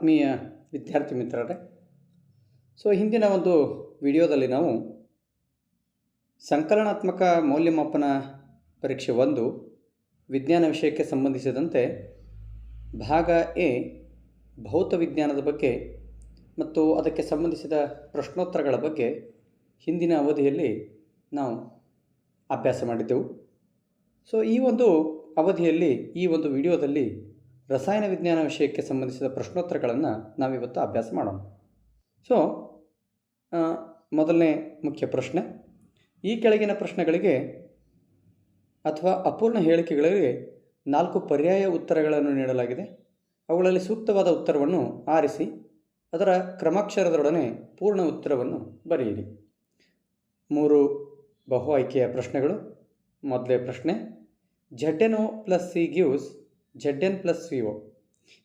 ಆತ್ಮೀಯ ವಿದ್ಯಾರ್ಥಿ ಮಿತ್ರರೇ, ಹಿಂದಿನ ಒಂದು ವಿಡಿಯೋದಲ್ಲಿ ನಾವು ಸಂಕಲನಾತ್ಮಕ ಮೌಲ್ಯಮಾಪನ ಪರೀಕ್ಷೆ 1 ವಿಜ್ಞಾನ ವಿಷಯಕ್ಕೆ ಸಂಬಂಧಿಸಿದಂತೆ ಭಾಗ ಎ ಭೌತ ವಿಜ್ಞಾನದ ಬಗ್ಗೆ ಮತ್ತು ಅದಕ್ಕೆ ಸಂಬಂಧಿಸಿದ ಪ್ರಶ್ನೋತ್ತರಗಳ ಬಗ್ಗೆ ಹಿಂದಿನ ಅವಧಿಯಲ್ಲಿ ನಾವು ಅಭ್ಯಾಸ ಮಾಡಿದ್ದೆವು. ಈ ಒಂದು ಅವಧಿಯಲ್ಲಿ ಈ ಒಂದು ವಿಡಿಯೋದಲ್ಲಿ ರಸಾಯನ ವಿಜ್ಞಾನ ವಿಷಯಕ್ಕೆ ಸಂಬಂಧಿಸಿದ ಪ್ರಶ್ನೋತ್ತರಗಳನ್ನು ನಾವಿವತ್ತು ಅಭ್ಯಾಸ ಮಾಡೋಣ. ಮೊದಲನೇ ಮುಖ್ಯ ಪ್ರಶ್ನೆ, ಈ ಕೆಳಗಿನ ಪ್ರಶ್ನೆಗಳಿಗೆ ಅಥವಾ ಅಪೂರ್ಣ ಹೇಳಿಕೆಗಳಿಗೆ 4 ಪರ್ಯಾಯ ಉತ್ತರಗಳನ್ನು ನೀಡಲಾಗಿದೆ. ಅವುಗಳಲ್ಲಿ ಸೂಕ್ತವಾದ ಉತ್ತರವನ್ನು ಆರಿಸಿ ಅದರ ಕ್ರಮಾಕ್ಷರದೊಡನೆ ಪೂರ್ಣ ಉತ್ತರವನ್ನು ಬರೆಯಿರಿ. 3 ಬಹು ಆಯ್ಕೆಯ ಪ್ರಶ್ನೆಗಳು. ಮೊದಲೇ ಪ್ರಶ್ನೆ, ZnO + C gives Zn + CO.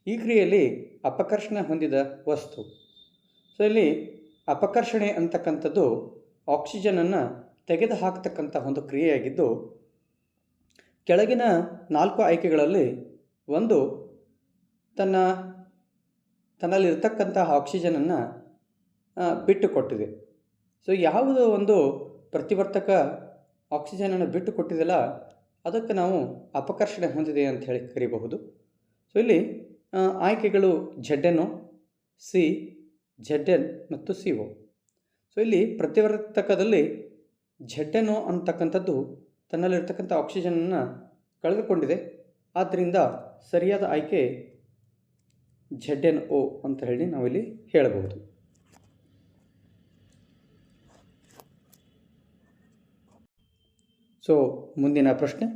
ಈ ಕ್ರಿಯೆಯಲ್ಲಿ ಅಪಕರ್ಷಣ ಹೊಂದಿದ ವಸ್ತು. ಇಲ್ಲಿ ಅಪಕರ್ಷಣೆ ಅಂತಕ್ಕಂಥದ್ದು ಆಕ್ಸಿಜನನ್ನು ತೆಗೆದು ಹಾಕ್ತಕ್ಕಂಥ ಒಂದು ಕ್ರಿಯೆಯಾಗಿದ್ದು, ಕೆಳಗಿನ 4 ಆಯ್ಕೆಗಳಲ್ಲಿ ಒಂದು ತನ್ನಲ್ಲಿರ್ತಕ್ಕಂಥ ಆಕ್ಸಿಜನನ್ನು ಬಿಟ್ಟುಕೊಟ್ಟಿದೆ. ಯಾವುದೋ ಒಂದು ಪ್ರತಿವರ್ತಕ ಆಕ್ಸಿಜನನ್ನು ಬಿಟ್ಟು ಕೊಟ್ಟಿದೆಯಲ್ಲ, ಅದಕ್ಕೆ ನಾವು ಅಪಕರ್ಷಣೆ ಹೊಂದಿದೆ ಅಂತ ಹೇಳಿ ಕರೀಬಹುದು. ಇಲ್ಲಿ ಆಯ್ಕೆಗಳು ZnO, C, Zn ಮತ್ತು CO. ಇಲ್ಲಿ ಪ್ರತಿವರ್ತಕದಲ್ಲಿ ZnO ಅಂತಕ್ಕಂಥದ್ದು ತನ್ನಲ್ಲಿರ್ತಕ್ಕಂಥ ಆಕ್ಸಿಜನನ್ನು ಕಳೆದುಕೊಂಡಿದೆ. ಆದ್ದರಿಂದ ಸರಿಯಾದ ಆಯ್ಕೆ ZnO ಅಂತ ಹೇಳಿ ನಾವಿಲ್ಲಿ ಹೇಳಬಹುದು. ಮುಂದಿನ ಪ್ರಶ್ನೆ,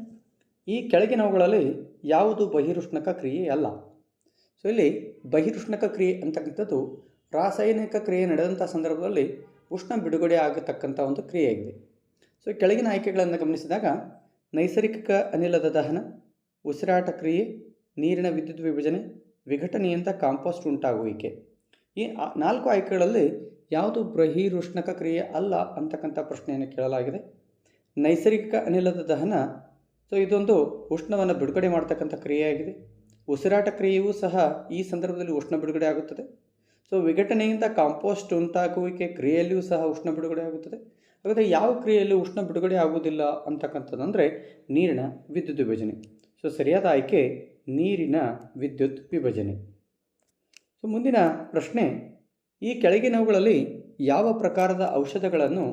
ಈ ಕೆಳಗಿನವುಗಳಲ್ಲಿ ಯಾವುದು ಬಹಿರುಷ್ಣಕ ಕ್ರಿಯೆ ಅಲ್ಲ? ಇಲ್ಲಿ ಬಹಿರುಷ್ಣಕ ಕ್ರಿಯೆ ಅಂತಕ್ಕಂಥದ್ದು ರಾಸಾಯನಿಕ ಕ್ರಿಯೆ ನಡೆದಂಥ ಸಂದರ್ಭದಲ್ಲಿ ಉಷ್ಣ ಬಿಡುಗಡೆ ಆಗತಕ್ಕಂಥ ಒಂದು ಕ್ರಿಯೆಯಾಗಿದೆ. ಕೆಳಗಿನ ಆಯ್ಕೆಗಳನ್ನು ಗಮನಿಸಿದಾಗ ನೈಸರ್ಗಿಕ ಅನಿಲದ ದಹನ, ಉಸಿರಾಟ ಕ್ರಿಯೆ, ನೀರಿನ ವಿದ್ಯುತ್ ವಿಭಜನೆ, ವಿಘಟನೆಯಿಂದ ಕಾಂಪೋಸ್ಟ್ ಉಂಟಾಗುವಿಕೆ. ಈ 4 ಆಯ್ಕೆಗಳಲ್ಲಿ ಯಾವುದು ಬಹಿರುಷ್ಣಕ ಕ್ರಿಯೆ ಅಲ್ಲ ಅಂತಕ್ಕಂಥ ಪ್ರಶ್ನೆಯನ್ನು ಕೇಳಲಾಗಿದೆ. ನೈಸರ್ಗಿಕ ಅನಿಲದ ದಹನ ಇದೊಂದು ಉಷ್ಣವನ್ನು ಬಿಡುಗಡೆ ಮಾಡ್ತಕ್ಕಂಥ ಕ್ರಿಯೆಯಾಗಿದೆ. ಉಸಿರಾಟ ಕ್ರಿಯೆಯೂ ಸಹ ಈ ಸಂದರ್ಭದಲ್ಲಿ ಉಷ್ಣ ಬಿಡುಗಡೆ ಆಗುತ್ತದೆ. ವಿಘಟನೆಯಿಂದ ಕಾಂಪೋಸ್ಟ್ ಉಂಟಾಗುವಿಕೆ ಕ್ರಿಯೆಯಲ್ಲಿಯೂ ಸಹ ಉಷ್ಣ ಬಿಡುಗಡೆ ಆಗುತ್ತದೆ. ಹಾಗಾದರೆ ಯಾವ ಕ್ರಿಯೆಯಲ್ಲಿ ಉಷ್ಣ ಬಿಡುಗಡೆ ಆಗುವುದಿಲ್ಲ ಅಂತಕ್ಕಂಥದ್ದಂದರೆ ನೀರಿನ ವಿದ್ಯುತ್ ವಿಭಜನೆ. ಸರಿಯಾದ ಆಯ್ಕೆ ನೀರಿನ ವಿದ್ಯುತ್ ವಿಭಜನೆ. ಮುಂದಿನ ಪ್ರಶ್ನೆ, ಈ ಕೆಳಗಿನವುಗಳಲ್ಲಿ ಯಾವ ಪ್ರಕಾರದ ಔಷಧಗಳನ್ನು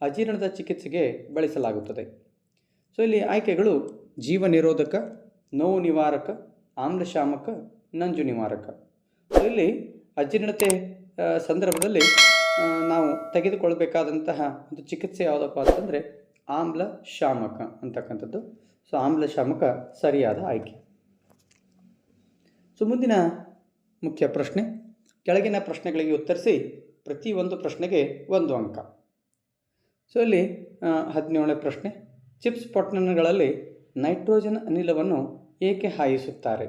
ಅಜೀರ್ಣದ ಚಿಕಿತ್ಸೆಗೆ ಬಳಸಲಾಗುತ್ತದೆ? ಇಲ್ಲಿ ಆಯ್ಕೆಗಳು ಜೀವ ನಿರೋಧಕ, ನೋವು ನಿವಾರಕ, ಆಮ್ಲಶಾಮಕ, ನಂಜು ನಿವಾರಕ. ಇಲ್ಲಿ ಅಜೀರ್ಣತೆ ಸಂದರ್ಭದಲ್ಲಿ ನಾವು ತೆಗೆದುಕೊಳ್ಳಬೇಕಾದಂತಹ ಒಂದು ಚಿಕಿತ್ಸೆ ಯಾವುದಪ್ಪ ಅಂತಂದರೆ ಆಮ್ಲಶಾಮಕ ಅಂತಕ್ಕಂಥದ್ದು. ಆಮ್ಲಶಾಮಕ ಸರಿಯಾದ ಆಯ್ಕೆ. ಮುಂದಿನ ಮುಖ್ಯ ಪ್ರಶ್ನೆ, ಕೆಳಗಿನ ಪ್ರಶ್ನೆಗಳಿಗೆ ಉತ್ತರಿಸಿ ಪ್ರತಿಯೊಂದು ಪ್ರಶ್ನೆಗೆ 1 ಅಂಕ. ಇಲ್ಲಿ 17ನೇ ಪ್ರಶ್ನೆ, ಚಿಪ್ಸ್ ಪೊಟ್ಟಣಗಳಲ್ಲಿ ನೈಟ್ರೋಜನ್ ಅನಿಲವನ್ನು ಏಕೆ ಹಾಯಿಸುತ್ತಾರೆ?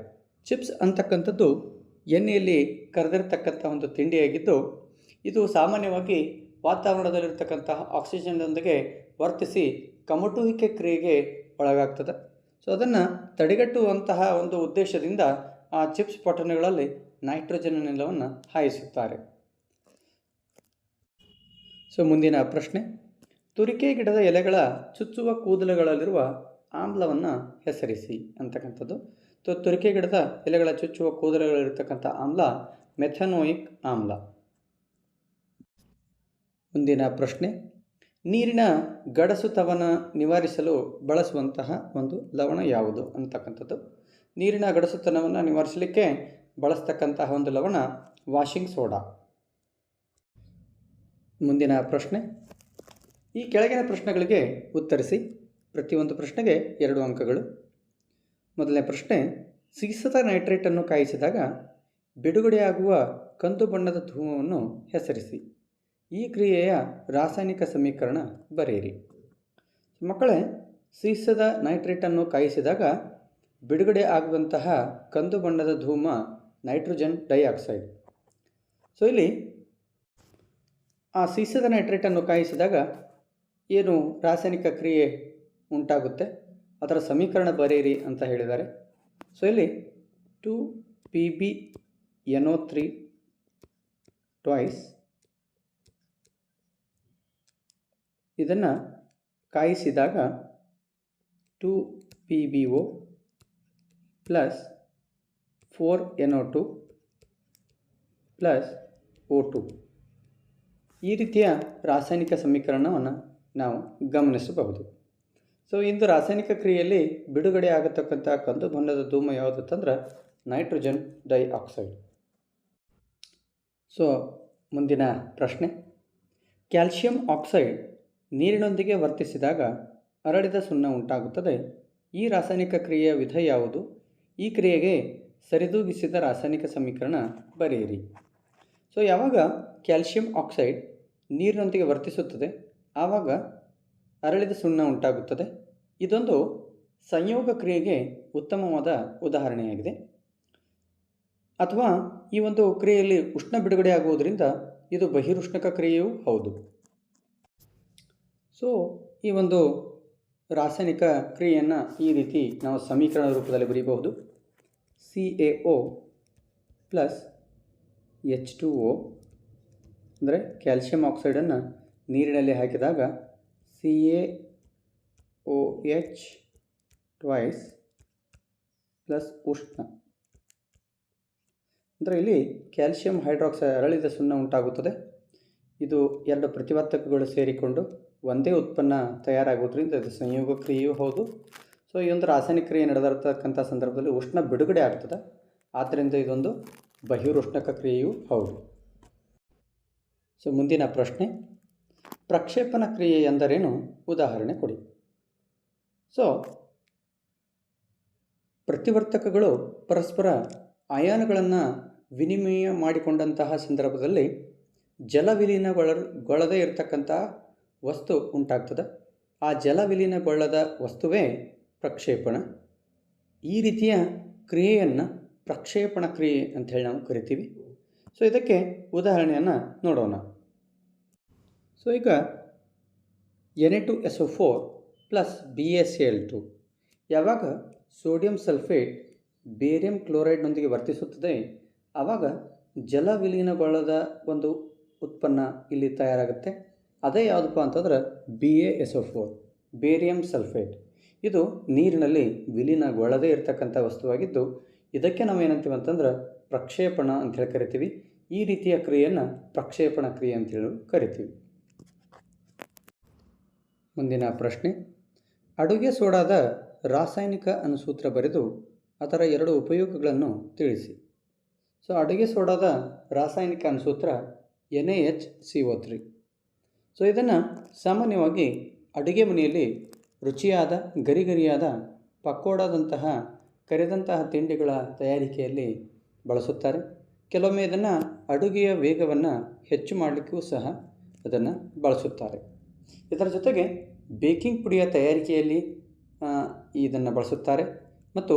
ಚಿಪ್ಸ್ ಅಂತಕ್ಕಂಥದ್ದು ಎಣ್ಣೆಯಲ್ಲಿ ಕರೆದಿರ್ತಕ್ಕಂಥ ಒಂದು ತಿಂಡಿಯಾಗಿದ್ದು, ಇದು ಸಾಮಾನ್ಯವಾಗಿ ವಾತಾವರಣದಲ್ಲಿರ್ತಕ್ಕಂತಹ ಆಕ್ಸಿಜನ್ನೊಂದಿಗೆ ವರ್ತಿಸಿ ಕಮಟುವಿಕೆ ಕ್ರಿಯೆಗೆ ಒಳಗಾಗ್ತದೆ. ಅದನ್ನು ತಡೆಗಟ್ಟುವಂತಹ ಒಂದು ಉದ್ದೇಶದಿಂದ ಆ ಚಿಪ್ಸ್ ಪೊಟ್ಟಣಗಳಲ್ಲಿ ನೈಟ್ರೋಜನ್ ಅನಿಲವನ್ನು ಹಾಯಿಸುತ್ತಾರೆ. ಮುಂದಿನ ಪ್ರಶ್ನೆ, ತುರಿಕೆ ಗಿಡದ ಎಲೆಗಳ ಚುಚ್ಚುವ ಕೂದಲುಗಳಲ್ಲಿರುವ ಆಮ್ಲವನ್ನು ಹೆಸರಿಸಿ ಅಂತಕ್ಕಂಥದ್ದು. ತುರಿಕೆ ಗಿಡದ ಎಲೆಗಳ ಚುಚ್ಚುವ ಕೂದಲುಗಳಿರ್ತಕ್ಕಂಥ ಆಮ್ಲ ಮೆಥನೋಯಿಕ್ ಆಮ್ಲ. ಮುಂದಿನ ಪ್ರಶ್ನೆ, ನೀರಿನ ಗಡಸುತವನ ನಿವಾರಿಸಲು ಬಳಸುವಂತಹ ಒಂದು ಲವಣ ಯಾವುದು ಅಂತಕ್ಕಂಥದ್ದು. ನೀರಿನ ಗಡಸುತನವನ್ನು ನಿವಾರಿಸಲಿಕ್ಕೆ ಬಳಸ್ತಕ್ಕಂತಹ ಒಂದು ಲವಣ ವಾಷಿಂಗ್ ಸೋಡಾ. ಮುಂದಿನ ಪ್ರಶ್ನೆ, ಈ ಕೆಳಗಿನ ಪ್ರಶ್ನೆಗಳಿಗೆ ಉತ್ತರಿಸಿ ಪ್ರತಿಯೊಂದು ಪ್ರಶ್ನೆಗೆ 2 ಅಂಕಗಳು. ಮೊದಲನೇ ಪ್ರಶ್ನೆ, ಸೀಸದ ನೈಟ್ರೇಟನ್ನು ಕಾಯಿಸಿದಾಗ ಬಿಡುಗಡೆಯಾಗುವ ಕಂದು ಬಣ್ಣದ ಧೂಮವನ್ನು ಹೆಸರಿಸಿ. ಈ ಕ್ರಿಯೆಯ ರಾಸಾಯನಿಕ ಸಮೀಕರಣ ಬರೆಯಿರಿ. ಮಕ್ಕಳೇ, ಸೀಸದ ನೈಟ್ರೇಟನ್ನು ಕಾಯಿಸಿದಾಗ ಬಿಡುಗಡೆ ಆಗುವಂತಹ ಕಂದು ಬಣ್ಣದ ಧೂಮ ನೈಟ್ರೋಜನ್ ಡೈಆಕ್ಸೈಡ್. ಇಲ್ಲಿ ಆ ಸೀಸದ ನೈಟ್ರೇಟನ್ನು ಕಾಯಿಸಿದಾಗ ಏನು ರಾಸಾಯನಿಕ ಕ್ರಿಯೆ ಉಂಟಾಗುತ್ತೆ ಅದರ ಸಮೀಕರಣ ಬರೆಯಿರಿ ಅಂತ ಹೇಳಿದ್ದಾರೆ. ಇಲ್ಲಿ 2PbNO3 ಟ್ವೈಸ್. ಇದನ್ನು ಕಾಯಿಸಿದಾಗ 2PbO plus 4NO2 plus O2. ಈ ರೀತಿಯ ರಾಸಾಯನಿಕ ಸಮೀಕರಣವನ್ನು ನಾವು ಗಮನಿಸಬಹುದು. ಸೊ ಇಂದು ರಾಸಾಯನಿಕ ಕ್ರಿಯೆಯಲ್ಲಿ ಬಿಡುಗಡೆ ಆಗತಕ್ಕಂಥ ಕಂದು ಬಣ್ಣದ ಧೂಮ ಯಾವುದಂತಂದ್ರೆ ನೈಟ್ರೋಜನ್ ಡೈಆಕ್ಸೈಡ್. ಸೊ ಮುಂದಿನ ಪ್ರಶ್ನೆ, ಕ್ಯಾಲ್ಸಿಯಂ ಆಕ್ಸೈಡ್ ನೀರಿನೊಂದಿಗೆ ವರ್ತಿಸಿದಾಗ ಅರಳಿದ ಸುಣ್ಣ ಉಂಟಾಗುತ್ತದೆ. ಈ ರಾಸಾಯನಿಕ ಕ್ರಿಯೆಯ ವಿಧ ಯಾವುದು? ಈ ಕ್ರಿಯೆಗೆ ಸರಿದೂಗಿಸಿದ ರಾಸಾಯನಿಕ ಸಮೀಕರಣ ಬರೆಯಿರಿ. ಸೊ ಯಾವಾಗ ಕ್ಯಾಲ್ಸಿಯಂ ಆಕ್ಸೈಡ್ ನೀರಿನೊಂದಿಗೆ ವರ್ತಿಸುತ್ತದೆ ಆವಾಗ ಅರಳಿದ ಸುಣ್ಣ ಉಂಟಾಗುತ್ತದೆ. ಇದೊಂದು ಸಂಯೋಗ ಕ್ರಿಯೆಗೆ ಉತ್ತಮವಾದ ಉದಾಹರಣೆಯಾಗಿದೆ. ಅಥವಾ ಈ ಒಂದು ಕ್ರಿಯೆಯಲ್ಲಿ ಉಷ್ಣ ಬಿಡುಗಡೆ ಆಗುವುದರಿಂದ ಇದು ಬಹಿರುಷ್ಣಕ ಕ್ರಿಯೆಯೂ ಹೌದು. ಸೊ ಈ ಒಂದು ರಾಸಾಯನಿಕ ಕ್ರಿಯೆಯನ್ನು ಈ ರೀತಿ ನಾವು ಸಮೀಕರಣ ರೂಪದಲ್ಲಿ ಬರೀಬಹುದು. CaO ಪ್ಲಸ್ H2O ಅಂದರೆ ಕ್ಯಾಲ್ಸಿಯಂ ಆಕ್ಸೈಡನ್ನು ನೀರಿನಲ್ಲಿ ಹಾಕಿದಾಗ CaOH ಟ್ವೈಸ್ ಪ್ಲಸ್ ಉಷ್ಣ ಅಂದರೆ ಇಲ್ಲಿ ಕ್ಯಾಲ್ಸಿಯಂ ಹೈಡ್ರಾಕ್ಸೈಡ್ ಅರಳಿದ ಸುಣ್ಣ ಉಂಟಾಗುತ್ತದೆ. ಇದು ಎರಡು ಪ್ರತಿವರ್ತಕಗಳು ಸೇರಿಕೊಂಡು ಒಂದೇ ಉತ್ಪನ್ನ ತಯಾರಾಗುವುದರಿಂದ ಇದು ಸಂಯೋಗ ಕ್ರಿಯೆಯೂ ಹೌದು. ಸೊ ಈ ಒಂದು ರಾಸಾಯನಿಕ ಕ್ರಿಯೆ ನಡೆದಿರ್ತಕ್ಕಂಥ ಸಂದರ್ಭದಲ್ಲಿ ಉಷ್ಣ ಬಿಡುಗಡೆ ಆಗ್ತದೆ. ಆದ್ದರಿಂದ ಇದೊಂದು ಬಹಿರುಷ್ಣಕ ಕ್ರಿಯೆಯೂ ಹೌದು. ಸೊ ಮುಂದಿನ ಪ್ರಶ್ನೆ, ಪ್ರಕ್ಷೇಪಣ ಕ್ರಿಯೆ ಎಂದರೇನು? ಉದಾಹರಣೆ ಕೊಡಿ. ಸೊ ಪ್ರತಿವರ್ತಕಗಳು ಪರಸ್ಪರ ಅಯಾನುಗಳನ್ನು ವಿನಿಮಯ ಮಾಡಿಕೊಂಡಂತಹ ಸಂದರ್ಭದಲ್ಲಿ ಜಲವಿಲೀನಗೊಳ್ಳದೇ ಇರತಕ್ಕಂಥ ವಸ್ತು ಉಂಟಾಗ್ತದೆ. ಆ ಜಲವಿಲೀನಗೊಳ್ಳದ ವಸ್ತುವೇ ಪ್ರಕ್ಷೇಪಣ. ಈ ರೀತಿಯ ಕ್ರಿಯೆಯನ್ನು ಪ್ರಕ್ಷೇಪಣ ಕ್ರಿಯೆ ಅಂಥೇಳಿ ನಾವು ಕರಿತೀವಿ. ಸೊ ಇದಕ್ಕೆ ಉದಾಹರಣೆಯನ್ನು ನೋಡೋಣ. ಸೊ ಈಗ Na2SO4 ಪ್ಲಸ್ BaCl2 ಯಾವಾಗ ಸೋಡಿಯಂ ಸಲ್ಫೇಟ್ ಬೇರಿಯಂ ಕ್ಲೋರೈಡ್ನೊಂದಿಗೆ ವರ್ತಿಸುತ್ತದೆ ಆವಾಗ ಜಲವಿಲೀನಗೊಳ್ಳದ ಒಂದು ಉತ್ಪನ್ನ ಇಲ್ಲಿ ತಯಾರಾಗುತ್ತೆ. ಅದೇ ಯಾವುದಪ್ಪ ಅಂತಂದ್ರೆ BaSO4 ಬೇರಿಯಂ ಸಲ್ಫೇಟ್. ಇದು ನೀರಿನಲ್ಲಿ ವಿಲೀನಗೊಳ್ಳದೇ ಇರತಕ್ಕಂಥ ವಸ್ತುವಾಗಿದ್ದು ಇದಕ್ಕೆ ನಾವು ಏನಂತೀವಿ ಅಂತಂದ್ರೆ ಪ್ರಕ್ಷೇಪಣ ಅಂಥೇಳಿ ಕರಿತೀವಿ. ಈ ರೀತಿಯ ಕ್ರಿಯೆಯನ್ನು ಪ್ರಕ್ಷೇಪಣ ಕ್ರಿಯೆ ಅಂತೇಳಿ ಕರಿತೀವಿ. ಮುಂದಿನ ಪ್ರಶ್ನೆ, ಅಡುಗೆ ಸೋಡಾದ ರಾಸಾಯನಿಕ ಅನುಸೂತ್ರ ಬರೆದು ಅದರ ಎರಡು ಉಪಯೋಗಗಳನ್ನು ತಿಳಿಸಿ. ಸೊ ಅಡುಗೆ ಸೋಡಾದ ರಾಸಾಯನಿಕ ಅನುಸೂತ್ರ NaHCO3. ಸೊ ಇದನ್ನು ಸಾಮಾನ್ಯವಾಗಿ ಅಡುಗೆ ಮನೆಯಲ್ಲಿ ರುಚಿಯಾದ ಗರಿಗರಿಯಾದ ಪಕೋಡಾದಂತಹ ಕರಿದಂತಹ ತಿಂಡಿಗಳ ತಯಾರಿಕೆಯಲ್ಲಿ ಬಳಸುತ್ತಾರೆ. ಕೆಲವೊಮ್ಮೆ ಇದನ್ನು ಅಡುಗೆಯ ವೇಗವನ್ನು ಹೆಚ್ಚು ಮಾಡಲಿಕ್ಕೂ ಸಹ ಅದನ್ನು ಬಳಸುತ್ತಾರೆ. ಇದರ ಜೊತೆಗೆ ಬೇಕಿಂಗ್ ಪುಡಿಯ ತಯಾರಿಕೆಯಲ್ಲಿ ಇದನ್ನು ಬಳಸುತ್ತಾರೆ ಮತ್ತು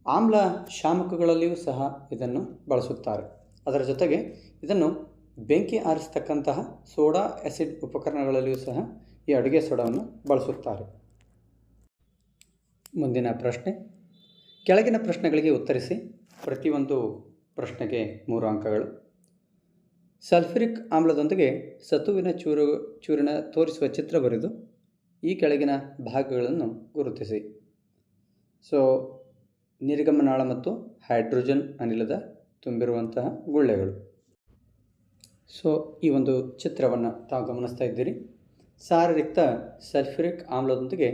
ಆಮ್ಲ ಶಾಮಕಗಳಲ್ಲಿಯೂ ಸಹ ಇದನ್ನು ಬಳಸುತ್ತಾರೆ. ಅದರ ಜೊತೆಗೆ ಇದನ್ನು ಬೆಂಕಿ ಆರಿಸ್ತಕ್ಕಂತಹ ಸೋಡಾ ಆ್ಯಸಿಡ್ ಉಪಕರಣಗಳಲ್ಲಿಯೂ ಸಹ ಈ ಅಡುಗೆ ಸೋಡಾವನ್ನು ಬಳಸುತ್ತಾರೆ. ಮುಂದಿನ ಪ್ರಶ್ನೆ, ಕೆಳಗಿನ ಪ್ರಶ್ನೆಗಳಿಗೆ ಉತ್ತರಿಸಿ. ಪ್ರತಿಯೊಂದು ಪ್ರಶ್ನೆಗೆ 3 ಅಂಕಗಳು. ಸಲ್ಫ್ಯೂರಿಕ್ ಆಮ್ಲದೊಂದಿಗೆ ಸತುವಿನ ಚೂರ್ಣ ತೋರಿಸುವ ಚಿತ್ರ ಬರೆದು ಈ ಕೆಳಗಿನ ಭಾಗಗಳನ್ನು ಗುರುತಿಸಿ. ಸೊ ನಿರ್ಗಮನಾಳ ಮತ್ತು ಹೈಡ್ರೋಜನ್ ಅನಿಲದ ತುಂಬಿರುವಂತಹ ಗುಳ್ಳೆಗಳು. ಸೊ ಈ ಒಂದು ಚಿತ್ರವನ್ನು ತಾವು ಗಮನಿಸ್ತಾ ಇದ್ದೀರಿ. ಸಾರರಿಕ್ತ ಸಲ್ಫ್ಯೂರಿಕ್ ಆಮ್ಲದೊಂದಿಗೆ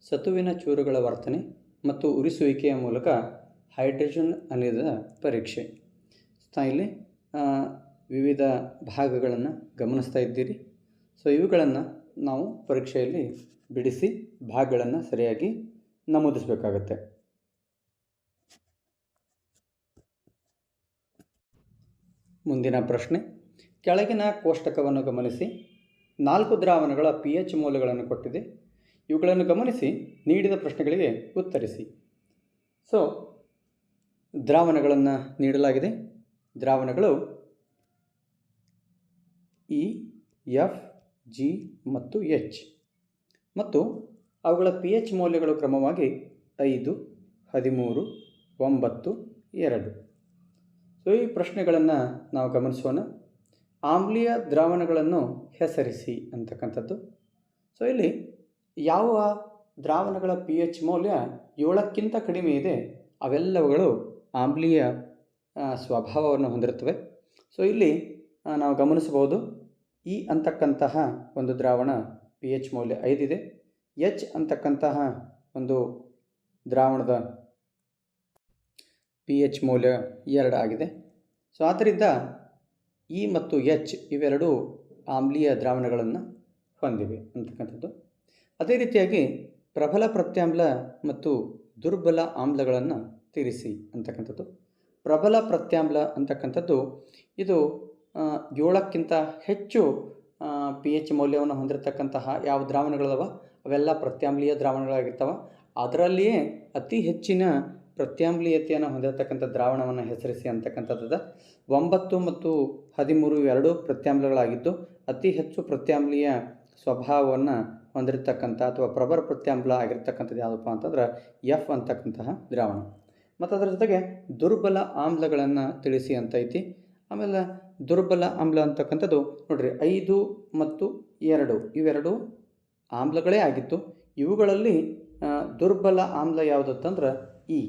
ಸತುವಿನ ಚೂರುಗಳ ವರ್ತನೆ ಮತ್ತು ಉರಿಸುವಿಕೆಯ ಮೂಲಕ ಹೈಡ್ರೋಜನ್ ಅನಿಲದ ಪರೀಕ್ಷೆ. ಇಲ್ಲಿ ವಿವಿಧ ಭಾಗಗಳನ್ನು ಗಮನಿಸ್ತಾ ಇದ್ದೀರಿ. ಸೊ ಇವುಗಳನ್ನು ನಾವು ಪರೀಕ್ಷೆಯಲ್ಲಿ ಬಿಡಿಸಿ ಭಾಗಗಳನ್ನು ಸರಿಯಾಗಿ ನಮೂದಿಸಬೇಕಾಗತ್ತೆ. ಮುಂದಿನ ಪ್ರಶ್ನೆ, ಕೆಳಗಿನ ಕೋಷ್ಟಕವನ್ನು ಗಮನಿಸಿ. 4 ದ್ರಾವಣಗಳ pH ಮೌಲ್ಯಗಳನ್ನು ಕೊಟ್ಟಿದೆ. ಇವುಗಳನ್ನು ಗಮನಿಸಿ ನೀಡಿದ ಪ್ರಶ್ನೆಗಳಿಗೆ ಉತ್ತರಿಸಿ. ಸೊ ದ್ರಾವಣಗಳನ್ನು ನೀಡಲಾಗಿದೆ. ದ್ರಾವಣಗಳು E, F, G ಮತ್ತು H ಮತ್ತು ಅವುಗಳ pH ಮೌಲ್ಯಗಳು ಕ್ರಮವಾಗಿ 5, 13, 9, 2. ಸೊ ಈ ಪ್ರಶ್ನೆಗಳನ್ನು ನಾವು ಗಮನಿಸೋಣ. ಆಮ್ಲೀಯ ದ್ರಾವಣಗಳನ್ನು ಹೆಸರಿಸಿ ಅಂತಕ್ಕಂಥದ್ದು. ಸೊ ಇಲ್ಲಿ ಯಾವ ದ್ರಾವಣಗಳ ಪಿ ಎಚ್ ಮೌಲ್ಯ 7ಕ್ಕಿಂತ ಕಡಿಮೆ ಇದೆ ಅವೆಲ್ಲವುಗಳು ಆಮ್ಲೀಯ ಸ್ವಭಾವವನ್ನು ಹೊಂದಿರುತ್ತವೆ. ಸೊ ಇಲ್ಲಿ ನಾವು ಗಮನಿಸಬಹುದು, ಇ ಅಂತಕ್ಕಂತಹ ಒಂದು ದ್ರಾವಣ ಪಿ ಎಚ್ ಮೌಲ್ಯ 5 ಇದೆ. ಎಚ್ ಅಂತಕ್ಕಂತಹ ಒಂದು ದ್ರಾವಣದ ಪಿ ಎಚ್ ಮೌಲ್ಯ 2 ಆಗಿದೆ. ಸೊ ಆದ್ದರಿಂದ ಇ ಮತ್ತು ಎಚ್ ಇವೆರಡೂ ಆಮ್ಲೀಯ ದ್ರಾವಣಗಳನ್ನು ಹೊಂದಿವೆ ಅಂತಕ್ಕಂಥದ್ದು. ಅದೇ ರೀತಿಯಾಗಿ ಪ್ರಬಲ ಪ್ರತ್ಯಾಮ್ಲ ಮತ್ತು ದುರ್ಬಲ ಆಮ್ಲಗಳನ್ನು ತಿಳಿಸಿ ಅಂತಕ್ಕಂಥದ್ದು. ಪ್ರಬಲ ಪ್ರತ್ಯಾಮ್ಲ ಅಂತಕ್ಕಂಥದ್ದು ಇದು 7ಕ್ಕಿಂತ ಹೆಚ್ಚು ಪಿ ಎಚ್ ಮೌಲ್ಯವನ್ನು ಹೊಂದಿರತಕ್ಕಂತಹ ಯಾವ ದ್ರಾವಣಗಳವ ಅವೆಲ್ಲ ಪ್ರತ್ಯಾಮ್ಲೀಯ ದ್ರಾವಣಗಳಾಗಿರ್ತವೆ. ಅದರಲ್ಲಿಯೇ ಅತಿ ಹೆಚ್ಚಿನ ಪ್ರತ್ಯಾಮ್ಲೀಯತೆಯನ್ನು ಹೊಂದಿರತಕ್ಕಂಥ ದ್ರಾವಣವನ್ನು ಹೆಸರಿಸಿ ಅಂತಕ್ಕಂಥದ್ದು. 9 ಮತ್ತು 13 ಎರಡೂ ಪ್ರತ್ಯಾಮ್ಲಗಳಾಗಿದ್ದು ಅತಿ ಹೆಚ್ಚು ಪ್ರತ್ಯಾಮ್ಲೀಯ ಸ್ವಭಾವವನ್ನು ಹೊಂದಿರತಕ್ಕಂಥ ಅಥವಾ ಪ್ರಬಲ ಪ್ರತ್ಯಾಮ್ಲ ಆಗಿರ್ತಕ್ಕಂಥದ್ದು ಯಾವುದಪ್ಪ ಅಂತಂದ್ರೆ ಎಫ್ ಅಂತಕ್ಕಂತಹ ದ್ರಾವಣ. ಮತ್ತು ಅದರ ಜೊತೆಗೆ ದುರ್ಬಲ ಆಮ್ಲಗಳನ್ನು ತಿಳಿಸಿ ಅಂತ ಐತಿ. ಆಮೇಲೆ ದುರ್ಬಲ ಆಮ್ಲ ಅಂತಕ್ಕಂಥದ್ದು ನೋಡ್ರಿ 5 ಮತ್ತು 2 ಇವೆರಡು ಆಮ್ಲಗಳೇ ಆಗಿತ್ತು. ಇವುಗಳಲ್ಲಿ ದುರ್ಬಲ ಆಮ್ಲ ಯಾವುದತ್ತಂದ್ರೆ ಇ,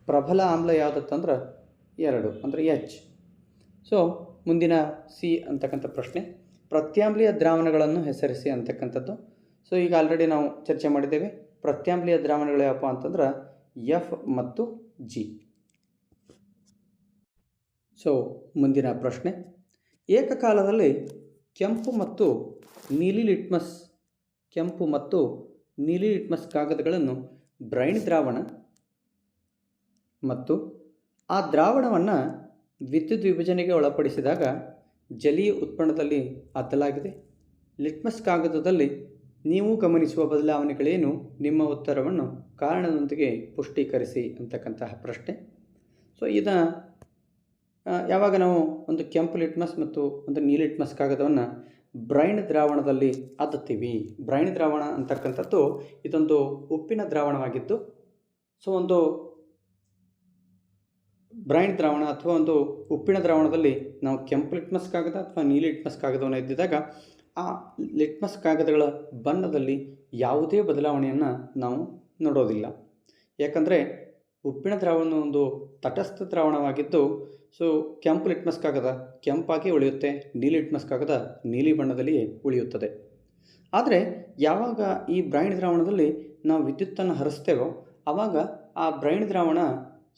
ಪ್ರಬಲ ಆಮ್ಲ ಯಾವುದತ್ತಂದ್ರೆ 2 ಅಂದರೆ ಎಚ್. ಸೊ ಮುಂದಿನ ಸಿ ಅಂತಕ್ಕಂಥ ಪ್ರಶ್ನೆ, ಪ್ರತ್ಯಾಮ್ಲೀಯ ದ್ರಾವಣಗಳನ್ನು ಹೆಸರಿಸಿ ಅಂತಕ್ಕಂಥದ್ದು. ಸೊ ಈಗ ಆಲ್ರೆಡಿ ನಾವು ಚರ್ಚೆ ಮಾಡಿದ್ದೇವೆ. ಪ್ರತ್ಯಾಮ್ಲೀಯ ದ್ರಾವಣಗಳು ಯಾವಪ್ಪ ಅಂತಂದ್ರೆ ಎಫ್ ಮತ್ತು ಜಿ. ಸೊ ಮುಂದಿನ ಪ್ರಶ್ನೆ, ಏಕಕಾಲದಲ್ಲಿ ಕೆಂಪು ಮತ್ತು ನೀಲಿ ಲಿಟ್ಮಸ್ ಕಾಗದಗಳನ್ನು ಬ್ರೈನ್ ದ್ರಾವಣ ಮತ್ತು ಆ ದ್ರಾವಣವನ್ನು ವಿದ್ಯುತ್ ವಿಭಜನೆಗೆ ಒಳಪಡಿಸಿದಾಗ ಜಲೀಯ ಉತ್ಪನ್ನದಲ್ಲಿ ಅದ್ದಲಾಗಿದೆ. ಲಿಟ್ಮಸ್ ಕಾಗದದಲ್ಲಿ ನೀವು ಗಮನಿಸುವ ಬದಲಾವಣೆಗಳೇನು? ನಿಮ್ಮ ಉತ್ತರವನ್ನು ಕಾರಣದೊಂದಿಗೆ ಪುಷ್ಟೀಕರಿಸಿ ಅಂತಕ್ಕಂತಹ ಪ್ರಶ್ನೆ. ಸೊ ಇದನ್ನು ಯಾವಾಗ ನಾವು ಒಂದು ಕೆಂಪು ಲಿಟ್ಮಸ್ ಮತ್ತು ಒಂದು ನೀಲಿ ಲಿಟ್ಮಸ್ ಕಾಗದವನ್ನು ಬ್ರೈನ್ ದ್ರಾವಣದಲ್ಲಿ ಅದ್ದುತ್ತೀವಿ. ಬ್ರೈನ್ ದ್ರಾವಣ ಅಂತಕ್ಕಂಥದ್ದು ಇದೊಂದು ಉಪ್ಪಿನ ದ್ರಾವಣವಾಗಿದ್ದು, ಸೊ ಒಂದು ಬ್ರೈನ್ ದ್ರಾವಣ ಅಥವಾ ಒಂದು ಉಪ್ಪಿನ ದ್ರಾವಣದಲ್ಲಿ ನಾವು ಕೆಂಪು ಲಿಟ್ಮಸ್ ಕಾಗದ ಅಥವಾ ನೀಲಿ ಲಿಟ್ಮಸ್ ಕಾಗದವನ್ನು ಎದ್ದಿದಾಗ ಆ ಲಿಟ್ಮಸ್ ಕಾಗದಗಳ ಬಣ್ಣದಲ್ಲಿ ಯಾವುದೇ ಬದಲಾವಣೆಯನ್ನು ನಾವು ನೋಡೋದಿಲ್ಲ. ಯಾಕಂದರೆ ಉಪ್ಪಿನ ದ್ರಾವಣ ಒಂದು ತಟಸ್ಥ ದ್ರಾವಣವಾಗಿದ್ದು, ಸೊ ಕೆಂಪು ಲಿಟ್ಮಸ್ ಕಾಗದ ಕೆಂಪಾಗಿ ಉಳಿಯುತ್ತೆ, ನೀಲಿ ಲಿಟ್ಮಸ್ ಕಾಗದ ನೀಲಿ ಬಣ್ಣದಲ್ಲಿ ಉಳಿಯುತ್ತದೆ. ಆದರೆ ಯಾವಾಗ ಈ ಬ್ರೈನ್ ದ್ರಾವಣದಲ್ಲಿ ನಾವು ವಿದ್ಯುತ್ತನ್ನು ಹರಿಸ್ತೇವೋ ಆವಾಗ ಆ ಬ್ರೈನ್ ದ್ರಾವಣ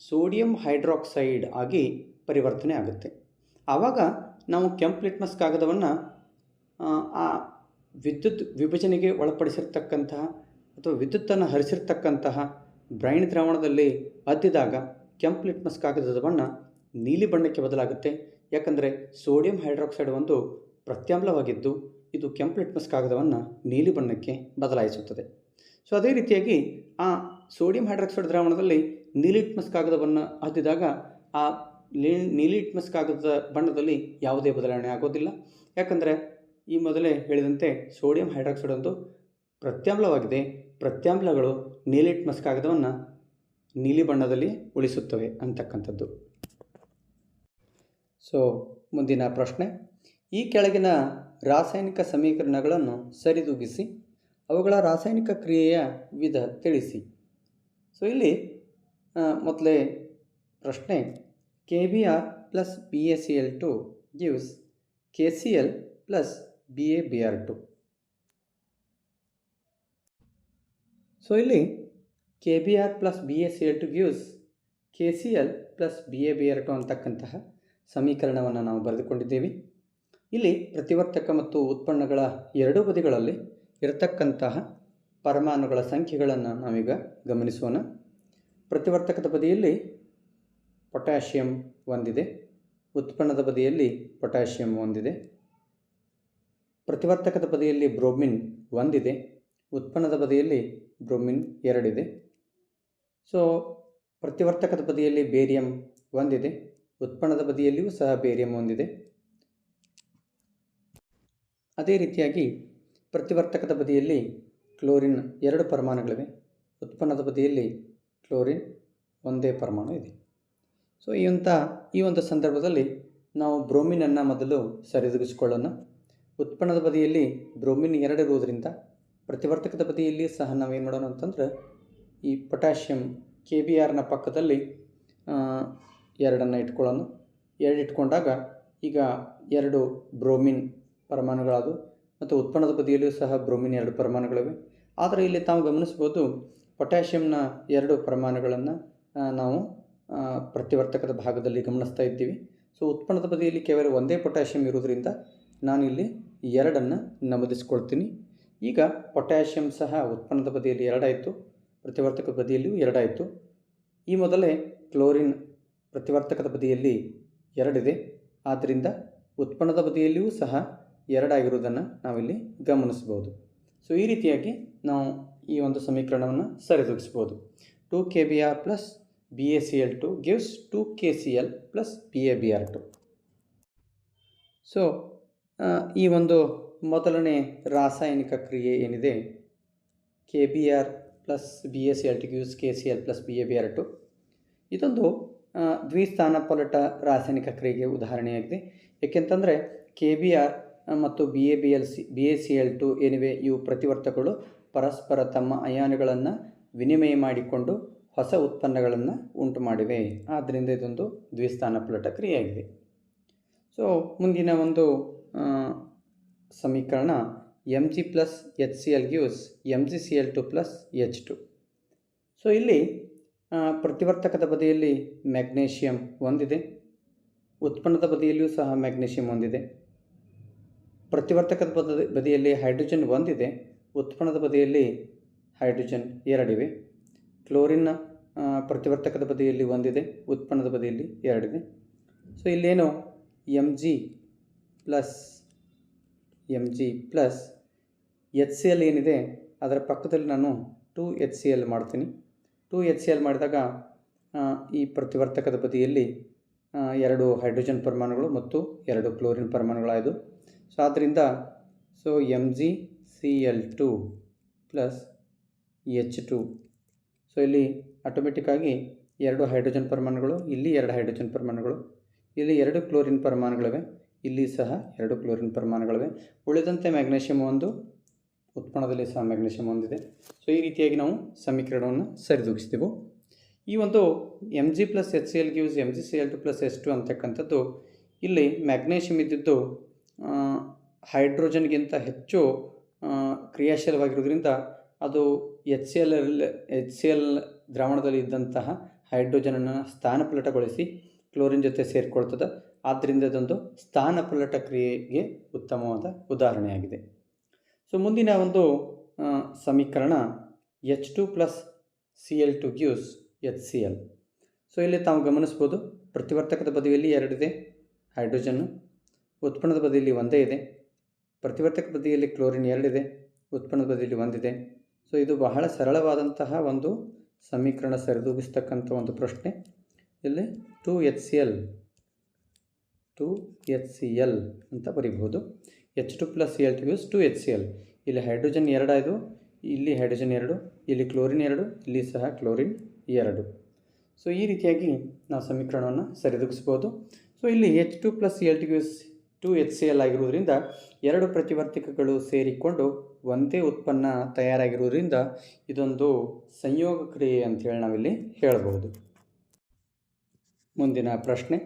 ಸೋಡಿಯಂ ಹೈಡ್ರಾಕ್ಸೈಡ್ ಆಗಿ ಪರಿವರ್ತನೆ ಆಗುತ್ತೆ. ಆವಾಗ ನಾವು ಕೆಂಪು ಲಿಟ್ಮಸ್ ಕಾಗದವನ್ನು ಆ ವಿದ್ಯುತ್ ವಿಭಜನೆಗೆ ಒಳಪಡಿಸಿರ್ತಕ್ಕಂತಹ ಅಥವಾ ವಿದ್ಯುತ್ತನ್ನು ಹರಿಸಿರ್ತಕ್ಕಂತಹ ಬ್ರೈನ್ ದ್ರಾವಣದಲ್ಲಿ ಅದ್ದಿದಾಗ ಕೆಂಪು ಲಿಟ್ಮಸ್ ಕಾಗದದ ಬಣ್ಣ ನೀಲಿ ಬಣ್ಣಕ್ಕೆ ಬದಲಾಗುತ್ತೆ. ಯಾಕಂದರೆ ಸೋಡಿಯಂ ಹೈಡ್ರಾಕ್ಸೈಡ್ ಒಂದು ಪ್ರತ್ಯಾಮ್ಲವಾಗಿದ್ದು ಇದು ಕೆಂಪು ಲಿಟ್ಮಸ್ ಕಾಗದವನ್ನು ನೀಲಿ ಬಣ್ಣಕ್ಕೆ ಬದಲಾಯಿಸುತ್ತದೆ. ಸೊ ಅದೇ ರೀತಿಯಾಗಿ ಆ ಸೋಡಿಯಂ ಹೈಡ್ರಾಕ್ಸೈಡ್ ದ್ರಾವಣದಲ್ಲಿ ನೀಲಿ ಲಿಟ್ಮಸ್ ಕಾಗದವನ್ನು ಅದ್ದಿದಾಗ ಆ ನೀಲಿ ಲಿಟ್ಮಸ್ ಕಾಗದದ ಬಣ್ಣದಲ್ಲಿ ಯಾವುದೇ ಬದಲಾವಣೆ ಆಗೋದಿಲ್ಲ. ಯಾಕಂದರೆ ಈ ಮೊದಲೇ ಹೇಳಿದಂತೆ ಸೋಡಿಯಂ ಹೈಡ್ರಾಕ್ಸೈಡ್ ಒಂದು ಪ್ರತ್ಯಾಮ್ಲವಾಗಿದೆ. ಪ್ರತ್ಯಾಮ್ಲಗಳು ನೀಲಿ ಲಿಟ್ಮಸ್ ಕಾಗದವನ್ನು ನೀಲಿ ಬಣ್ಣದಲ್ಲಿ ಉಳಿಸುತ್ತವೆ ಅಂತಕ್ಕಂಥದ್ದು. ಸೊ ಮುಂದಿನ ಪ್ರಶ್ನೆ, ಈ ಕೆಳಗಿನ ರಾಸಾಯನಿಕ ಸಮೀಕರಣಗಳನ್ನು ಸರಿದೂಗಿಸಿ ಅವುಗಳ ರಾಸಾಯನಿಕ ಕ್ರಿಯೆಯ ವಿಧ ತಿಳಿಸಿ. ಸೊ ಇಲ್ಲಿ ಮೊದಲೇ ಪ್ರಶ್ನೆ, KBr plus BaCl2 gives KCl plus BaBr2. So ಇಲ್ಲಿ KBr plus BaCl2 gives KCl plus BaBr2 ಅಂತಕ್ಕಂತಹ ಸಮೀಕರಣವನ್ನು ನಾವು ಬರೆದುಕೊಂಡಿದ್ದೇವೆ. ಇಲ್ಲಿ ಪ್ರತಿವರ್ತಕ ಮತ್ತು ಉತ್ಪನ್ನಗಳ ಎರಡೂ ಬದಿಗಳಲ್ಲಿ ಇರತಕ್ಕಂತಹ ಪರಮಾಣುಗಳ ಸಂಖ್ಯೆಗಳನ್ನು ನಾವೀಗ ಗಮನಿಸೋಣ. ಪ್ರತಿವರ್ತಕದ ಬದಿಯಲ್ಲಿ ಪೊಟ್ಯಾಷಿಯಂ ಒಂದಿದೆ, ಉತ್ಪನ್ನದ ಬದಿಯಲ್ಲಿ ಪೊಟ್ಯಾಷಿಯಂ ಒಂದಿದೆ. ಪ್ರತಿವರ್ತಕದ ಬದಿಯಲ್ಲಿ ಬ್ರೋಮಿನ್ ಒಂದಿದೆ, ಉತ್ಪನ್ನದ ಬದಿಯಲ್ಲಿ ಬ್ರೋಮಿನ್ ಎರಡಿದೆ. ಸೊ ಪ್ರತಿವರ್ತಕದ ಬದಿಯಲ್ಲಿ ಬೇರಿಯಂ ಒಂದಿದೆ, ಉತ್ಪನ್ನದ ಬದಿಯಲ್ಲಿಯೂ ಸಹ ಬೇರಿಯಂ ಒಂದಿದೆ. ಅದೇ ರೀತಿಯಾಗಿ ಪ್ರತಿವರ್ತಕದ ಬದಿಯಲ್ಲಿ ಕ್ಲೋರಿನ್ 2 ಪರಮಾಣುಗಳಿವೆ, ಉತ್ಪನ್ನದ ಬದಿಯಲ್ಲಿ ಕ್ಲೋರಿನ್ ಒಂದೇ ಪರಮಾಣು ಇದೆ. ಸೊ ಈ ಒಂದು ಸಂದರ್ಭದಲ್ಲಿ ನಾವು ಬ್ರೋಮಿನನ್ನು ಮೊದಲು ಸರಿದೂಗಿಸಿಕೊಳ್ಳೋಣ. ಉತ್ಪನ್ನದ ಬದಿಯಲ್ಲಿ ಬ್ರೋಮಿನ್ 2 ಇರುವುದರಿಂದ ಪ್ರತಿವರ್ತಕದ ಬದಿಯಲ್ಲಿ ಸಹ ನಾವೇನು ಮಾಡೋಣ ಅಂತಂದ್ರೆ ಈ ಪೊಟ್ಯಾಷಿಯಮ್ KBrನ ಪಕ್ಕದಲ್ಲಿ 2 ಇಟ್ಕೊಳ್ಳೋಣ. 2 ಇಟ್ಕೊಂಡಾಗ ಈಗ 2 ಬ್ರೋಮಿನ್ ಪರಮಾಣುಗಳಾದವು ಮತ್ತು ಉತ್ಪನ್ನದ ಬದಿಯಲ್ಲಿಯೂ ಸಹ ಬ್ರೋಮಿನ್ 2 ಪರಮಾಣುಗಳಿವೆ. ಆದರೆ ಇಲ್ಲಿ ತಾವು ಗಮನಿಸ್ಬೋದು ಪೊಟ್ಯಾಷಿಯಮ್ನ 2 ಪರಮಾಣುಗಳನ್ನು ನಾವು ಪ್ರತಿವರ್ತಕದ ಭಾಗದಲ್ಲಿ ಗಮನಿಸ್ತಾ ಇದ್ದೀವಿ. ಸೊ ಉತ್ಪನ್ನದ ಬದಿಯಲ್ಲಿ ಕೇವಲ ಒಂದೇ ಪೊಟ್ಯಾಷಿಯಮ್ ಇರುವುದರಿಂದ ನಾನಿಲ್ಲಿ 2 ನಮೂದಿಸ್ಕೊಳ್ತೀನಿ. ಈಗ ಪೊಟ್ಯಾಷಿಯಮ್ ಸಹ ಉತ್ಪನ್ನದ ಬದಿಯಲ್ಲಿ 2 ಆಯಿತು, ಪ್ರತಿವರ್ತಕದ ಬದಿಯಲ್ಲಿಯೂ 2 ಆಯಿತು. ಈ ಮೊದಲೇ ಕ್ಲೋರಿನ್ ಪ್ರತಿವರ್ತಕದ ಬದಿಯಲ್ಲಿ 2 ಇದೆ, ಆದ್ದರಿಂದ ಉತ್ಪನ್ನದ ಬದಿಯಲ್ಲಿಯೂ ಸಹ 2 ಆಗಿರುವುದನ್ನು ನಾವಿಲ್ಲಿ ಗಮನಿಸ್ಬೋದು. ಸೊ ಈ ರೀತಿಯಾಗಿ ನಾವು ಈ ಒಂದು ಸಮೀಕರಣವನ್ನು ಸರಿದೂಗಿಸ್ಬೋದು. 2KBr plus BaCl2 gives 2KCl plus BaBr2. So ಈ ಒಂದು ಮೊದಲನೇ ರಾಸಾಯನಿಕ ಕ್ರಿಯೆ ಏನಿದೆ KBr plus BaCl2 gives KCl plus BaBr2, ಇದೊಂದು ದ್ವಿಸ್ಥಾನಪಲ್ಲಟ ರಾಸಾಯನಿಕ ಕ್ರಿಯೆಗೆ ಉದಾಹರಣೆಯಾಗಿದೆ. ಏಕೆಂತಂದರೆ KBr ಮತ್ತು BaCl2 ಏನಿವೆ ಇವು ಪ್ರತಿವರ್ತಕಗಳು ಪರಸ್ಪರ ತಮ್ಮ ಅಯಾನುಗಳನ್ನು ವಿನಿಮಯ ಮಾಡಿಕೊಂಡು ಹೊಸ ಉತ್ಪನ್ನಗಳನ್ನು ಉಂಟು ಮಾಡಿವೆ. ಆದ್ದರಿಂದ ಇದೊಂದು ದ್ವಿಸ್ಥಾನಪಲ್ಲಟ ಕ್ರಿಯೆಯಾಗಿದೆ. ಸೊ ಮುಂದಿನ ಒಂದು ಸಮೀಕರಣ Mg plus HCl gives MgCl2 plus H2. So ಇಲ್ಲಿ ಪ್ರತಿವರ್ತಕದ ಬದಿಯಲ್ಲಿ ಮ್ಯಾಗ್ನೇಷಿಯಮ್ ಒಂದಿದೆ, ಉತ್ಪನ್ನದ ಬದಿಯಲ್ಲಿಯೂ ಸಹ ಮ್ಯಾಗ್ನೇಷಿಯಮ್ ಒಂದಿದೆ. ಪ್ರತಿವರ್ತಕದ ಬದಿಯಲ್ಲಿ ಹೈಡ್ರೋಜನ್ ಒಂದಿದೆ, ಉತ್ಪನ್ನದ ಬದಿಯಲ್ಲಿ ಹೈಡ್ರೋಜನ್ 2 ಇವೆ. ಕ್ಲೋರಿನ್ನ ಪ್ರತಿವರ್ತಕದ ಬದಿಯಲ್ಲಿ ಒಂದಿದೆ, ಉತ್ಪನ್ನದ ಬದಿಯಲ್ಲಿ 2 ಇದೆ. ಸೊ ಇಲ್ಲೇನು Mg ಪ್ಲಸ್ HCl ಏನಿದೆ ಅದರ ಪಕ್ಕದಲ್ಲಿ ನಾನು 2HCl ಮಾಡ್ತೀನಿ. 2HCl ಮಾಡಿದಾಗ ಈ ಪ್ರತಿವರ್ತಕದ ಬದಿಯಲ್ಲಿ 2 ಹೈಡ್ರೋಜನ್ ಪರಮಾಣುಗಳು ಮತ್ತು 2 ಕ್ಲೋರಿನ್ ಪರಮಾಣುಗಳಾಯಿತು. ಸೊ ಆದ್ದರಿಂದ MgCl2 ಪ್ಲಸ್ H2. ಸೊ ಇಲ್ಲಿ ಆಟೋಮೆಟಿಕ್ಕಾಗಿ 2 ಹೈಡ್ರೋಜನ್ ಪರಮಾಣುಗಳು, ಇಲ್ಲಿ 2 ಹೈಡ್ರೋಜನ್ ಪರಮಾಣುಗಳು, ಇಲ್ಲಿ 2 ಕ್ಲೋರಿನ್ ಪರಮಾಣುಗಳಿವೆ, ಇಲ್ಲಿ ಸಹ 2 ಕ್ಲೋರಿನ್ ಪರಮಾಣುಗಳಿವೆ. ಉಳಿದಂತೆ ಮ್ಯಾಗ್ನೇಷಿಯಮ್ 1, ಉತ್ಪನ್ನದಲ್ಲಿ ಸಹ ಮ್ಯಾಗ್ನೇಷಿಯಮ್ ಒಂದಿದೆ. ಸೊ ಈ ರೀತಿಯಾಗಿ ನಾವು ಸಮೀಕರಣವನ್ನು ಸರಿದೂಗಿಸ್ತೀವಿ. ಈ ಒಂದು Mg plus HCl gives MgCl2 plus H2 ಅಂತಕ್ಕಂಥದ್ದು ಇಲ್ಲಿ ಮ್ಯಾಗ್ನೇಷಿಯಮ್ ಇದ್ದಿದ್ದು ಹೈಡ್ರೋಜನ್ಗಿಂತ ಹೆಚ್ಚು ಕ್ರಿಯಾಶೀಲವಾಗಿರೋದ್ರಿಂದ ಅದು HCl ದ್ರಾವಣದಲ್ಲಿ ಇದ್ದಂತಹ ಹೈಡ್ರೋಜನನ್ನು ಸ್ಥಾನಪಲ್ಲಟಗೊಳಿಸಿ ಕ್ಲೋರಿನ್ ಜೊತೆ ಸೇರಿಕೊಳ್ತದೆ. ಆದ್ದರಿಂದ ಇದೊಂದು ಸ್ಥಾನಪಲ್ಲಟ ಕ್ರಿಯೆಗೆ ಉತ್ತಮವಾದ ಉದಾಹರಣೆಯಾಗಿದೆ. ಸೊ ಮುಂದಿನ ಒಂದು ಸಮೀಕರಣ H2 plus Cl2 gives HCl. So ಇಲ್ಲಿ ತಾವು ಗಮನಿಸ್ಬೋದು ಪ್ರತಿವರ್ತಕದ ಬದಿಯಲ್ಲಿ 2 ಇದೆ ಹೈಡ್ರೋಜನ್ನು, ಉತ್ಪನ್ನದ ಬದಿಯಲ್ಲಿ ಒಂದೇ ಇದೆ. ಪ್ರತಿವರ್ತಕ ಬದಿಯಲ್ಲಿ ಕ್ಲೋರಿನ್ 2 ಇದೆ, ಉತ್ಪನ್ನದ ಬದಿಯಲ್ಲಿ ಒಂದಿದೆ. ಸೊ ಇದು ಬಹಳ ಸರಳವಾದಂತಹ ಒಂದು ಸಮೀಕರಣ ಸರಿದೂಗಿಸ್ತಕ್ಕಂಥ ಒಂದು ಪ್ರಶ್ನೆ. ಇಲ್ಲಿ 2HCl ಅಂತ ಬರೀಬಹುದು. H2 plus Cl2 gives 2HCl. ಇಲ್ಲಿ ಹೈಡ್ರೋಜನ್ 2 ಆಯಿತು, ಇಲ್ಲಿ ಹೈಡ್ರೋಜನ್ 2, ಇಲ್ಲಿ ಕ್ಲೋರಿನ್ 2, ಇಲ್ಲಿ ಸಹ ಕ್ಲೋರಿನ್ 2. ಸೊ ಈ ರೀತಿಯಾಗಿ ನಾವು ಸಮೀಕರಣವನ್ನು ಸರಿದೂಗಿಸ್ಬೋದು. ಸೊ ಇಲ್ಲಿ H2 plus Cl2 gives 2HCl ಆಗಿರುವುದರಿಂದ 2 ಪ್ರತಿವರ್ತಕಗಳು ಸೇರಿಕೊಂಡು ಒಂದೇ ಉತ್ಪನ್ನ ತಯಾರಾಗಿರುವುದರಿಂದ ಇದೊಂದು ಸಂಯೋಗ ಕ್ರಿಯೆ ಅಂಥೇಳಿ ನಾವಿಲ್ಲಿ ಹೇಳಬಹುದು. ಮುಂದಿನ ಪ್ರಶ್ನೆ,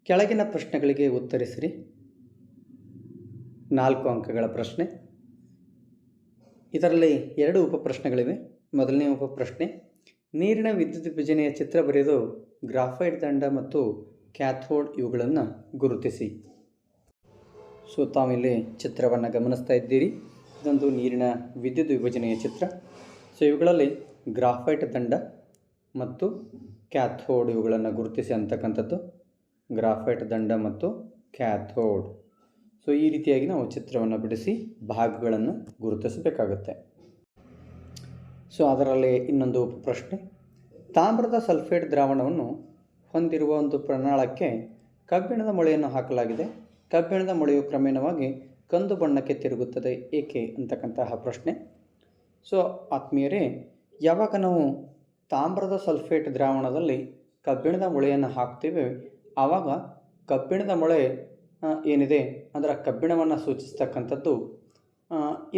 ಕೆಳಗಿನ ಪ್ರಶ್ನೆಗಳಿಗೆ ಉತ್ತರಿಸಿರಿ. 4 ಅಂಕಗಳ ಪ್ರಶ್ನೆ. ಇದರಲ್ಲಿ 2 ಉಪಪ್ರಶ್ನೆಗಳಿವೆ. ಮೊದಲನೇ ಉಪಪ್ರಶ್ನೆ, ನೀರಿನ ವಿದ್ಯುತ್ ವಿಭಜನೆಯ ಚಿತ್ರ ಬರೆದು ಗ್ರಾಫೈಟ್ ದಂಡ ಮತ್ತು ಕ್ಯಾಥೋಡ್ ಇವುಗಳನ್ನು ಗುರುತಿಸಿ. ಸೊ ತಾವಿಲ್ಲಿ ಚಿತ್ರವನ್ನು ಗಮನಿಸ್ತಾ ಇದ್ದೀರಿ. ಇದೊಂದು ನೀರಿನ ವಿದ್ಯುತ್ ವಿಭಜನೆಯ ಚಿತ್ರ. ಸೊ ಇವುಗಳಲ್ಲಿ ಗ್ರಾಫೈಟ್ ದಂಡ ಮತ್ತು ಕ್ಯಾಥೋಡ್ ಇವುಗಳನ್ನು ಗುರುತಿಸಿ ಅಂತಕ್ಕಂಥದ್ದು. ಗ್ರಾಫೈಟ್ ದಂಡ ಮತ್ತು ಕ್ಯಾಥೋಡ್. ಸೊ ಈ ರೀತಿಯಾಗಿ ನಾವು ಚಿತ್ರವನ್ನು ಬಿಡಿಸಿ ಭಾಗಗಳನ್ನು ಗುರುತಿಸಬೇಕಾಗುತ್ತೆ. ಸೊ ಅದರಲ್ಲಿ ಇನ್ನೊಂದು ಪ್ರಶ್ನೆ, ತಾಮ್ರದ ಸಲ್ಫೇಟ್ ದ್ರಾವಣವನ್ನು ಹೊಂದಿರುವ ಒಂದು ಪ್ರನಾಳಕ್ಕೆ ಕಬ್ಬಿಣದ ಮೊಳೆಯನ್ನು ಹಾಕಲಾಗಿದೆ. ಕಬ್ಬಿಣದ ಮೊಳೆಯು ಕ್ರಮೇಣವಾಗಿ ಕಂದು ಬಣ್ಣಕ್ಕೆ ತಿರುಗುತ್ತದೆ ಏಕೆ ಅಂತಕ್ಕಂತಹ ಪ್ರಶ್ನೆ. ಸೊ ಆತ್ಮೀಯರೇ, ಯಾವಾಗ ನಾವು ತಾಮ್ರದ ಸಲ್ಫೇಟ್ ದ್ರಾವಣದಲ್ಲಿ ಕಬ್ಬಿಣದ ಮೊಳೆಯನ್ನು ಹಾಕ್ತೀವಿ, ಆವಾಗ ಕಬ್ಬಿಣದ ಮೊಳೆ ಏನಿದೆ ಅದರ ಕಬ್ಬಿಣವನ್ನು ಸೂಚಿಸ್ತಕ್ಕಂಥದ್ದು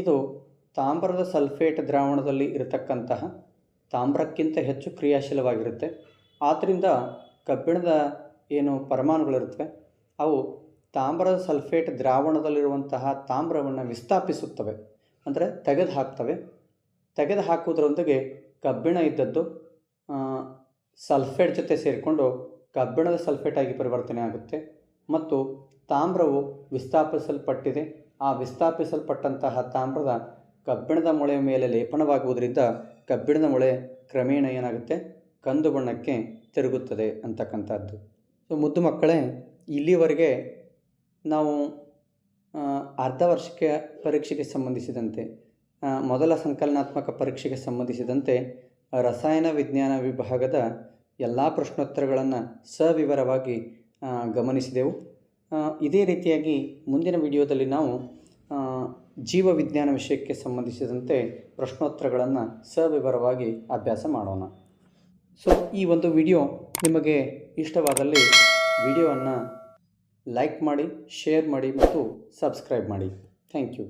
ಇದು ತಾಮ್ರದ ಸಲ್ಫೇಟ್ ದ್ರಾವಣದಲ್ಲಿ ಇರತಕ್ಕಂತಹ ತಾಮ್ರಕ್ಕಿಂತ ಹೆಚ್ಚು ಕ್ರಿಯಾಶೀಲವಾಗಿರುತ್ತೆ. ಆದ್ದರಿಂದ ಕಬ್ಬಿಣದ ಏನು ಪರಮಾಣುಗಳಿರುತ್ತವೆ ಅವು ತಾಮ್ರದ ಸಲ್ಫೇಟ್ ದ್ರಾವಣದಲ್ಲಿರುವಂತಹ ತಾಮ್ರವನ್ನು ವಿಸ್ಥಾಪಿಸುತ್ತವೆ, ಅಂದರೆ ತೆಗೆದು ಹಾಕ್ತವೆ. ತೆಗೆದು ಹಾಕುವುದರೊಂದಿಗೆ ಕಬ್ಬಿಣ ಇದ್ದದ್ದು ಸಲ್ಫೇಟ್ ಜೊತೆ ಸೇರಿಕೊಂಡು ಕಬ್ಬಿಣದ ಸಲ್ಫೇಟ್ ಆಗಿ ಪರಿವರ್ತನೆ ಆಗುತ್ತೆ ಮತ್ತು ತಾಮ್ರವು ವಿಸ್ಥಾಪಿಸಲ್ಪಟ್ಟಿದೆ. ಆ ವಿಸ್ಥಾಪಿಸಲ್ಪಟ್ಟಂತಹ ತಾಮ್ರದ ಕಬ್ಬಿಣದ ಮೊಳೆಯ ಮೇಲೆ ಲೇಪನವಾಗುವುದರಿಂದ ಕಬ್ಬಿಣದ ಮೊಳೆ ಕ್ರಮೇಣ ಏನಾಗುತ್ತೆ, ಕಂದು ಬಣ್ಣಕ್ಕೆ ತಿರುಗುತ್ತದೆ ಅಂತಕ್ಕಂಥದ್ದು. ಸೊ ಮುದ್ದು ಮಕ್ಕಳೇ, ಇಲ್ಲಿವರೆಗೆ ನಾವು ಅರ್ಧ ವರ್ಷಕ್ಕೆ ಪರೀಕ್ಷೆಗೆ ಸಂಬಂಧಿಸಿದಂತೆ ಮೊದಲ ಸಂಕಲನಾತ್ಮಕ ಪರೀಕ್ಷೆಗೆ ಸಂಬಂಧಿಸಿದಂತೆ ರಸಾಯನ ವಿಜ್ಞಾನ ವಿಭಾಗದ ಎಲ್ಲ ಪ್ರಶ್ನೋತ್ತರಗಳನ್ನು ಸವಿವರವಾಗಿ ಗಮನಿಸಿದೆವು. ಇದೇ ರೀತಿಯಾಗಿ ಮುಂದಿನ ವಿಡಿಯೋದಲ್ಲಿ ನಾವು ಜೀವವಿಜ್ಞಾನ ವಿಷಯಕ್ಕೆ ಸಂಬಂಧಿಸಿದಂತೆ ಪ್ರಶ್ನೋತ್ತರಗಳನ್ನು ಸವಿವರವಾಗಿ ಅಭ್ಯಾಸ ಮಾಡೋಣ. ಸೊ ಈ ಒಂದು ವಿಡಿಯೋ ನಿಮಗೆ ಇಷ್ಟವಾದಲ್ಲಿ ವಿಡಿಯೋವನ್ನು ಲೈಕ್ ಮಾಡಿ, ಶೇರ್ ಮಾಡಿ ಮತ್ತು ಸಬ್ಸ್ಕ್ರೈಬ್ ಮಾಡಿ. Thank you.